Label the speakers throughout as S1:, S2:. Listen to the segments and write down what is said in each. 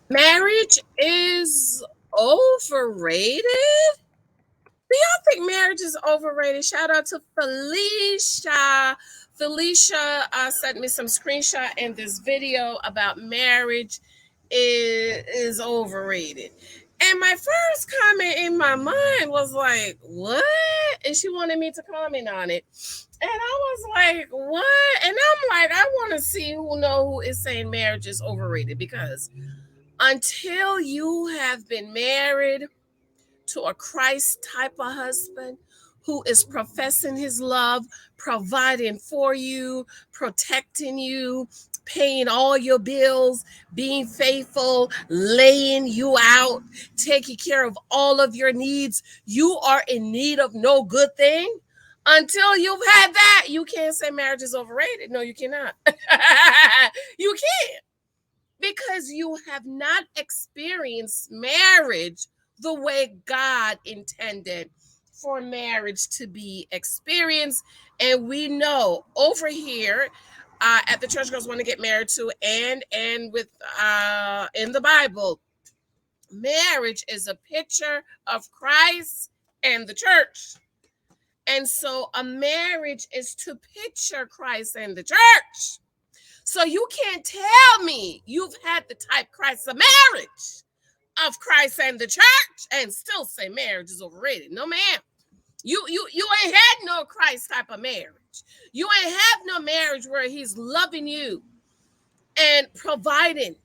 S1: Marriage is overrated? Do y'all think marriage is overrated? Shout out to Felicia. Felicia sent me some screenshot in this video about marriage is overrated. And my first comment in my mind was like, what? And she wanted me to comment on it. And I was like, what? And I'm like, I want to see who is saying marriage is overrated, because until you have been married to a Christ type of husband who is professing his love, providing for you, protecting you, paying all your bills, being faithful, laying you out, taking care of all of your needs, you are in need of no good thing. Until you've had that, you can't say marriage is overrated. No, you cannot. You can't, because you have not experienced marriage the way God intended for marriage to be experienced. And we know over here at the Church Girls Want to Get Married To, and with in the Bible, marriage is a picture of Christ and the church. And so a marriage is to picture Christ and the church. So you can't tell me you've had the type Christ of marriage of Christ and the church and still say marriage is overrated. No, ma'am. You ain't had no Christ type of marriage. You ain't have no marriage where he's loving you and providing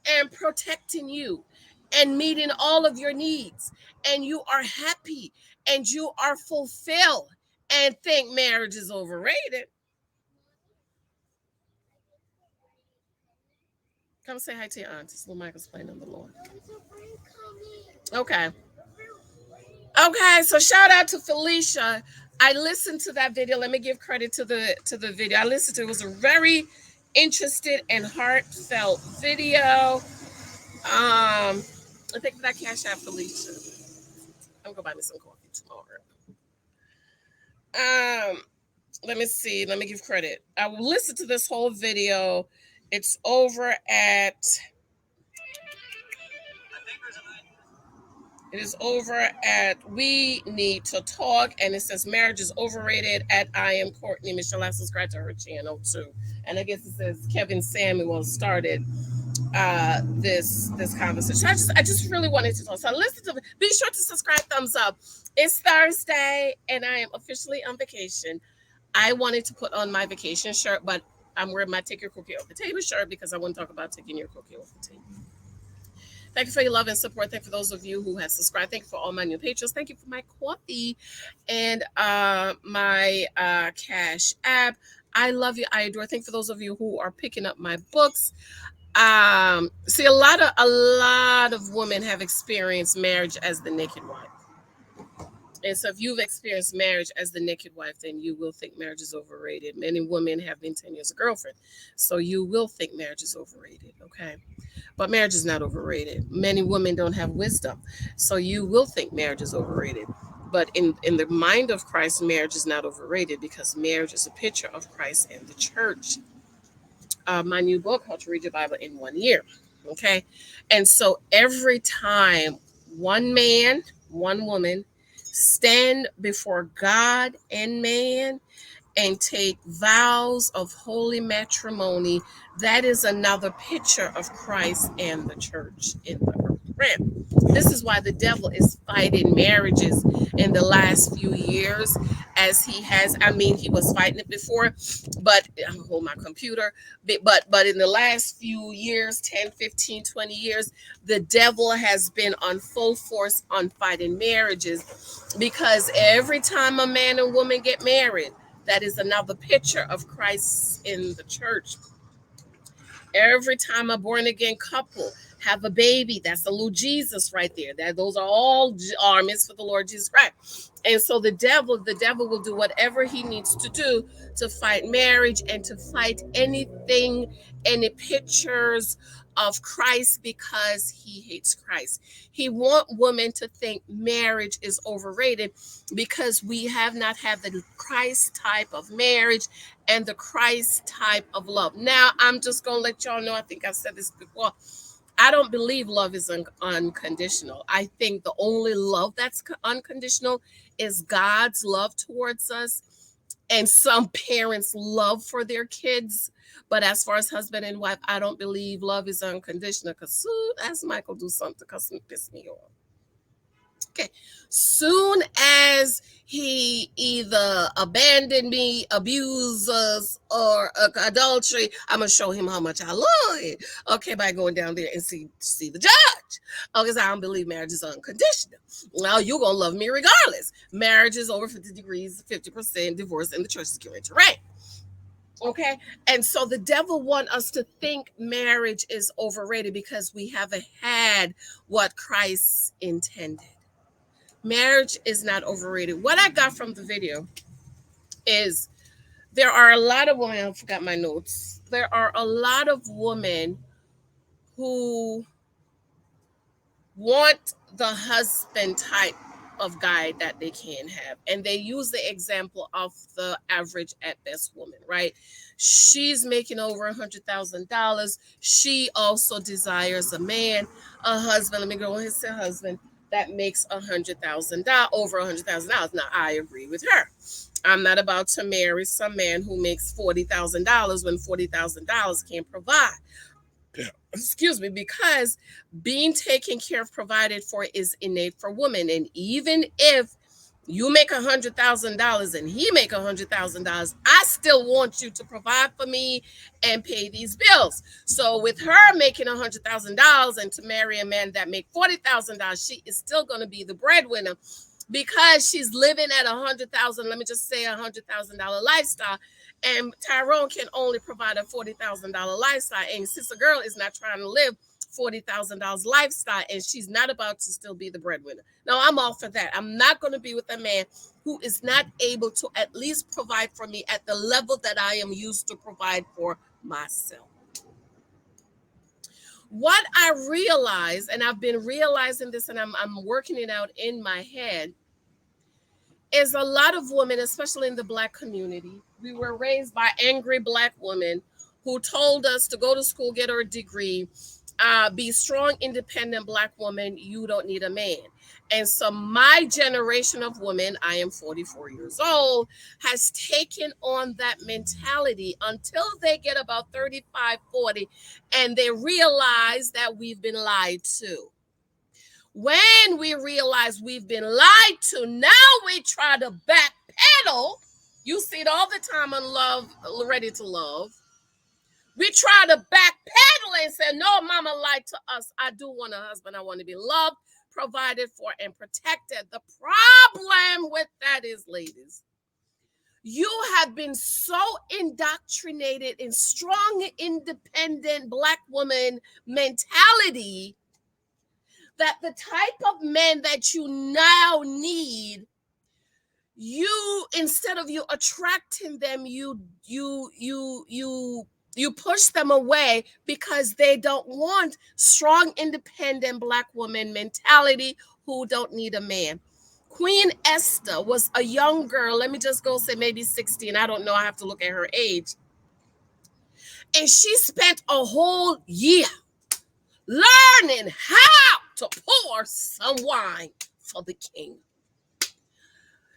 S1: and protecting you and meeting all of your needs, and you are happy and you are fulfilled, and think marriage is overrated. Come say hi to your aunties. Little Michael's playing on the lawn. Okay. Okay, so shout out to Felicia. I listened to that video. Let me give credit to the video. I listened to it. It was a very interested and heartfelt video. I think that cash out Felicia. I'm gonna buy me some coffee tomorrow. Let me see. Let me give credit. I will listen to this whole video. It's over at It is over at We Need to Talk, and it says marriage is overrated at I Am Courtney Michelle. I subscribe to her channel too, and I guess it says Kevin Samuel started this conversation. I just really wanted to talk. So listen to. Be sure to subscribe. Thumbs up. It's Thursday, and I am officially on vacation. I wanted to put on my vacation shirt, but I'm wearing my Take Your Cookie Off the Table shirt because I want to talk about taking your cookie off the table. Thank you for your love and support. Thank you for those of you who have subscribed. Thank you for all my new patrons. Thank you for my coffee and my Cash App. I love you. I adore. Thank you for those of you who are picking up my books. See, a lot of women have experienced marriage as the naked wife. And so if you've experienced marriage as the naked wife, then you will think marriage is overrated. Many women have been 10 years a girlfriend. So you will think marriage is overrated. Okay. But marriage is not overrated. Many women don't have wisdom. So you will think marriage is overrated. But in the mind of Christ, marriage is not overrated, because marriage is a picture of Christ and the church. My new book, How to Read Your Bible in 1 Year. Okay. And so every time one man, one woman stand before God and man and take vows of holy matrimony, that is another picture of Christ and the church in the earth realm. This is why the devil is fighting marriages in the last few years, as he has. I mean, he was fighting it before, but I'm gonna hold my computer. But in the last few years, 10, 15, 20 years, the devil has been on full force on fighting marriages, because every time a man and woman get married, that is another picture of Christ in the church. Every time a born again couple have a baby, that's the little Jesus right there. That those are all armies for the Lord Jesus Christ. And so the devil will do whatever he needs to do to fight marriage and to fight anything, any pictures of Christ, because he hates Christ. He want women to think marriage is overrated, because we have not had the Christ type of marriage and the Christ type of love. Now, I'm just going to let y'all know, I think I've said this before, I don't believe love is unconditional. I think the only love that's unconditional is God's love towards us. And some parents love for their kids. But as far as husband and wife, I don't believe love is unconditional. Because soon as Michael do something, because piss me off. Okay. Soon as he either abandoned me, abused us, or adultery, I'm gonna show him how much I love it. Okay, by going down there and see the judge. Okay, so I don't believe marriage is unconditional. Well, you're gonna love me regardless. Marriage is over 50 degrees, 50% divorce, and the church is going to reign. Okay, and so the devil want us to think marriage is overrated because we haven't had what Christ intended. Marriage is not overrated. What I got from the video is there are a lot of women, I forgot my notes. There are a lot of women who want the husband type of guy that they can have. And they use the example of the average at best woman, right? She's making over $100,000. She also desires a man, a husband. Let me go ahead and say husband that makes $100,000, over $100,000. Now, I agree with her. I'm not about to marry some man who makes $40,000 when $40,000 can't provide. Excuse me, because being taken care of, provided for is innate for women. And even if you make $100,000 and he make $100,000, I still want you to provide for me and pay these bills. So with her making $100,000 and to marry a man that make $40,000, she is still going to be the breadwinner because she's living at 100,000. Let me just say $100,000 lifestyle. And Tyrone can only provide a $40,000 lifestyle. And Sister Girl is not trying to live $40,000 lifestyle, and she's not about to still be the breadwinner. No, I'm all for that. I'm not going to be with a man who is not able to at least provide for me at the level that I am used to provide for myself. What I realize, and I've been realizing this and I'm working it out in my head, is a lot of women, especially in the Black community, we were raised by angry Black women who told us to go to school, get our degree, be strong, independent Black woman. You don't need a man. And so my generation of women, I am 44 years old, has taken on that mentality until they get about 35, 40, and they realize that we've been lied to. When we realize we've been lied to, now we try to backpedal. You see it all the time on Love, Ready to Love. We try to backpedal and say, no, mama lied to us. I do want a husband. I want to be loved, provided for, and protected. The problem with that is, ladies, you have been so indoctrinated in strong, independent Black woman mentality that the type of men that you now need, you, instead of you attracting them, you push them away because they don't want strong, independent Black woman mentality who don't need a man. Queen Esther was a young girl. Let me just go say maybe 16. I don't know. I have to look at her age. And she spent a whole year learning how to pour some wine for the king.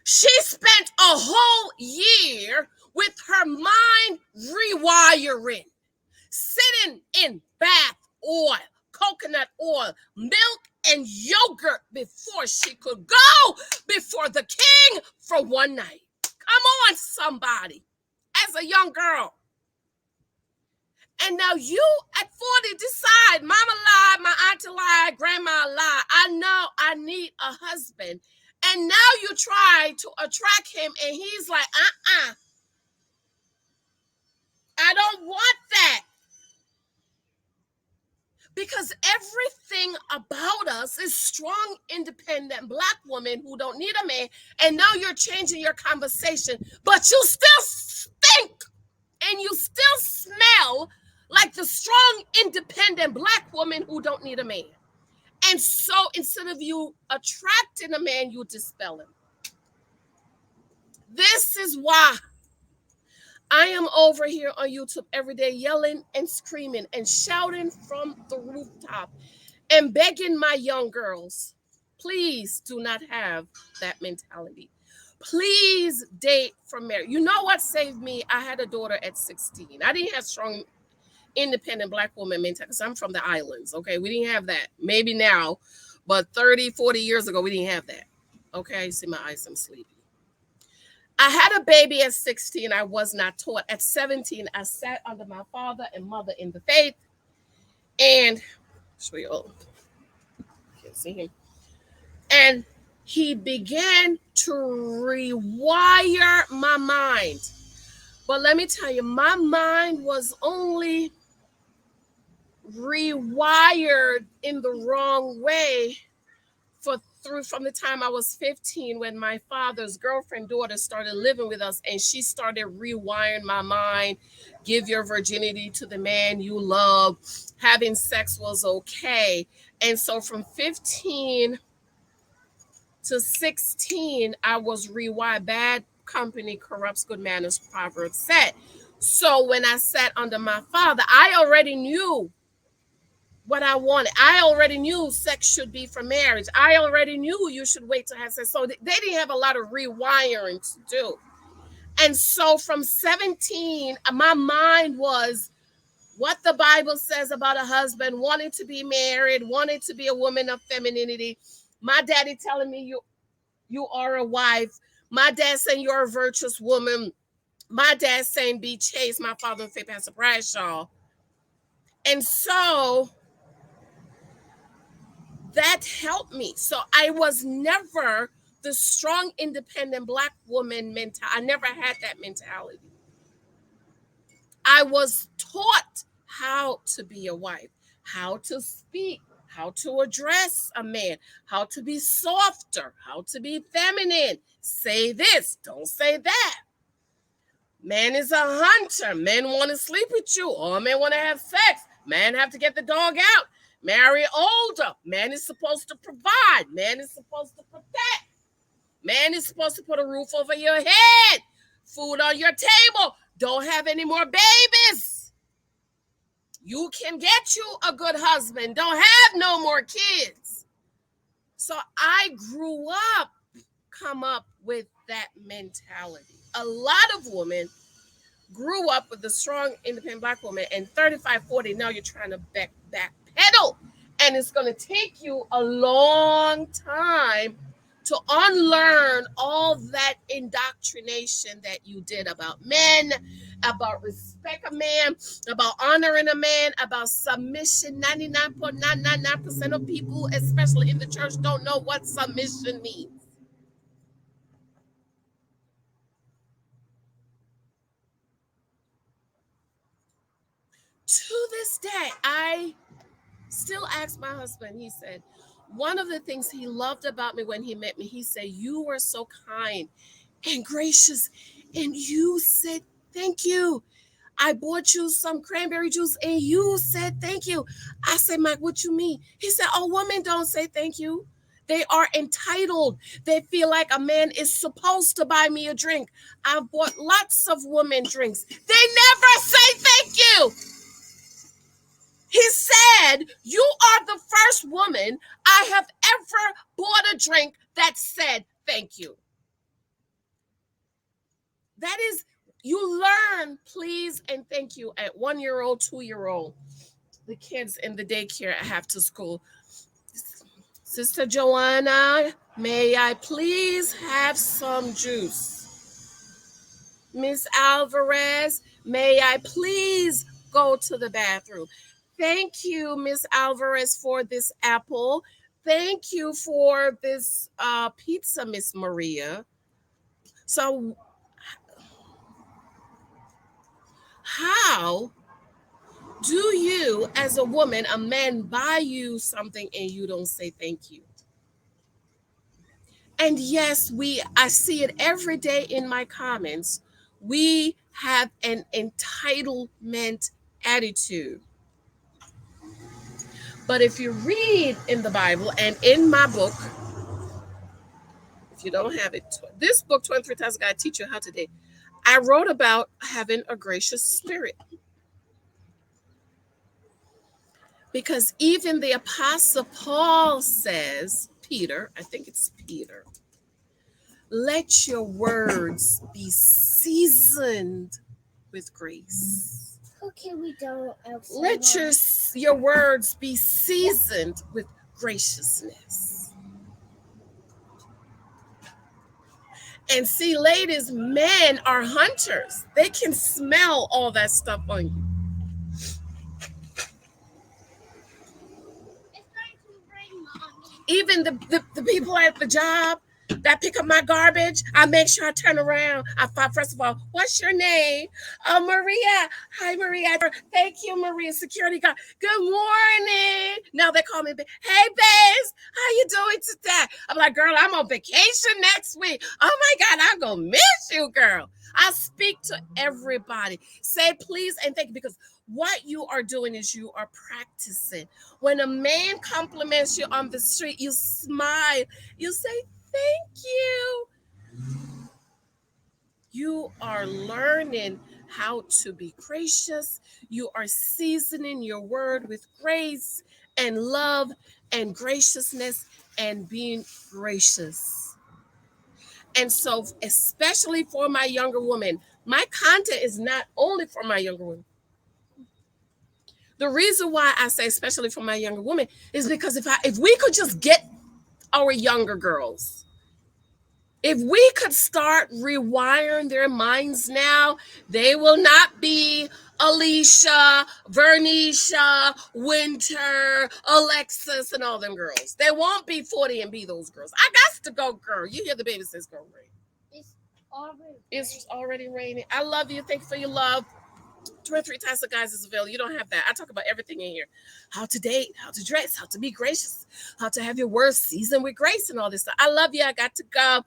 S1: She spent a whole year with her mind rewiring, sitting in bath oil, coconut oil, milk, and yogurt before she could go before the king for one night. Come on, somebody, as a young girl. And now you at 40 decide, mama lied, my auntie lied, grandma lied. I know I need a husband. And now you try to attract him and he's like, I don't want that. Because everything about us is strong, independent Black women who don't need a man. And now you're changing your conversation, but you still stink and you still smell like the strong, independent Black woman who don't need a man. And so instead of you attracting a man, you dispel him. This is why I am over here on YouTube every day yelling and screaming and shouting from the rooftop and begging my young girls, please do not have that mentality. Please date for marriage. You know what saved me? I had a daughter at 16. I didn't have strong, independent Black woman mentality because I'm from the islands. Okay. We didn't have that. Maybe now, but 30, 40 years ago, we didn't have that. Okay. See my eyes, I'm sleepy. I had a baby at 16. I was not taught. At 17, I sat under my father and mother in the faith. And show you all. Can't see him. And he began to rewire my mind. But let me tell you, my mind was only rewired in the wrong way from the time I was 15, when my father's girlfriend daughter started living with us, and she started rewiring my mind. Give your virginity to the man you love. Having sex was okay. And so from 15 to 16, I was rewired. Bad company corrupts good manners, Proverbs said. So when I sat under my father, I already knew what I wanted. I already knew sex should be for marriage. I already knew you should wait to have sex. So they didn't have a lot of rewiring to do. And so from 17, my mind was what the Bible says about a husband, wanting to be married, wanting to be a woman of femininity. My daddy telling me you are a wife. My dad saying you're a virtuous woman. My dad saying be chaste. My father and faith Pastor Bradshaw. And so that helped me. So I was never the strong, independent Black woman mentality. I never had that mentality. I was taught how to be a wife, how to speak, how to address a man, how to be softer, how to be feminine. Say this, don't say that. Man is a hunter. Men want to sleep with you. All men want to have sex. Man have to get the dog out. Marry older. Man is supposed to provide. Man is supposed to protect. Man is supposed to put a roof over your head. Food on your table. Don't have any more babies. You can get you a good husband. Don't have no more kids. So I grew up, come up with that mentality. A lot of women grew up with a strong, independent Black woman, and 35, 40, now you're trying to backpedal. And it's going to take you a long time to unlearn all that indoctrination that you did about men, about respect a man, about honoring a man, about submission. 99.999% of people, especially in the church, don't know what submission means. To this day, I still ask my husband, he said, one of the things he loved about me when he met me, he said, you were so kind and gracious, and you said, thank you. I bought you some cranberry juice and you said, thank you. I said, Mike, what you mean? He said, oh, women don't say thank you. They are entitled. They feel like a man is supposed to buy me a drink. I've bought lots of women drinks. They never say thank you. He said, you are the first woman I have ever bought a drink that said thank you. That is, you learn please and thank you at 1-year-old, 2-year-old. The kids in the daycare have to school. Sister Joanna, may I please have some juice? Miss Alvarez, may I please go to the bathroom? Thank you, Miss Alvarez, for this apple. Thank you for this pizza, Miss Maria. So, how do you, as a woman, a man buy you something and you don't say thank you? And yes, I see it every day in my comments. We have an entitlement attitude. But if you read in the Bible and in my book, if you don't have it, this book, 23 Times God Teach You How to Date, I wrote about having a gracious spirit because even the Apostle Paul says, Peter, I think it's Peter, let your words be seasoned with grace.
S2: Okay, we don't.
S1: Let your words be seasoned with graciousness. And see, ladies, men are hunters. They can smell all that stuff on you. Even the people at the job that pick up my garbage, I make sure I turn around. I find, first of all, what's your name? Maria. Hi, Maria. Thank you, Maria. Security guard. Good morning. Now they call me, hey, babes, how you doing today? I'm like, girl, I'm on vacation next week. Oh, my God, I'm going to miss you, girl. I speak to everybody. Say please and thank you, because what you are doing is you are practicing. When a man compliments you on the street, you smile. You say, thank you. You are learning how to be gracious. You are seasoning your word with grace and love and graciousness and being gracious. And so, especially for my younger women, my content is not only for my younger women. The reason why I say especially for my younger women is because if we could just get our younger girls, if we could start rewiring their minds now, they will not be Alicia, Vernisha, Winter, Alexis, and all them girls. They won't be 40 and be those girls. I got to go, girl. You hear the baby says go, rain. It's already raining. I love you. Thank you for your love. 2 or 3 types of guys is available. You don't have that. I talk about everything in here. How to date, how to dress, how to be gracious, how to have your words seasoned with grace and all this stuff. I love you. I got to go.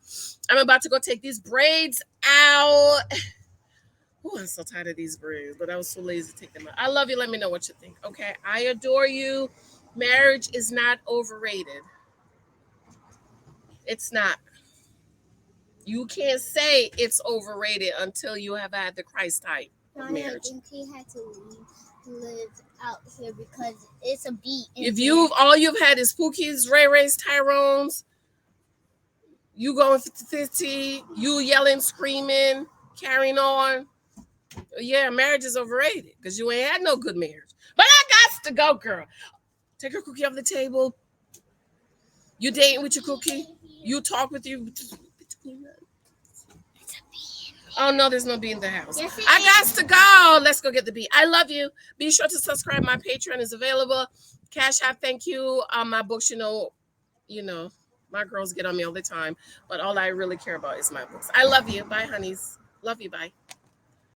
S1: I'm about to go take these braids out. Oh, I'm so tired of these braids, but I was so lazy to take them out. I love you. Let me know what you think. Okay. I adore you. Marriage is not overrated. It's not. You can't say it's overrated until you have had the Christ type.
S2: Mommy, I think he had to live out here because it's a beat.
S1: If all you've had is Pookie's, Ray Ray's, Tyrone's, you going 50-50, you yelling, screaming, carrying on. Yeah, marriage is overrated because you ain't had no good marriage. But I got to go, girl. Take your cookie off the table. You dating with your cookie. You talk with you. Oh, no, there's no bee in the house. Yes, I got to go. Let's go get the bee. I love you. Be sure to subscribe. My Patreon is available. Cash App, thank you. My books, you know, my girls get on me all the time. But all I really care about is my books. I love you. Bye, honeys. Love you. Bye.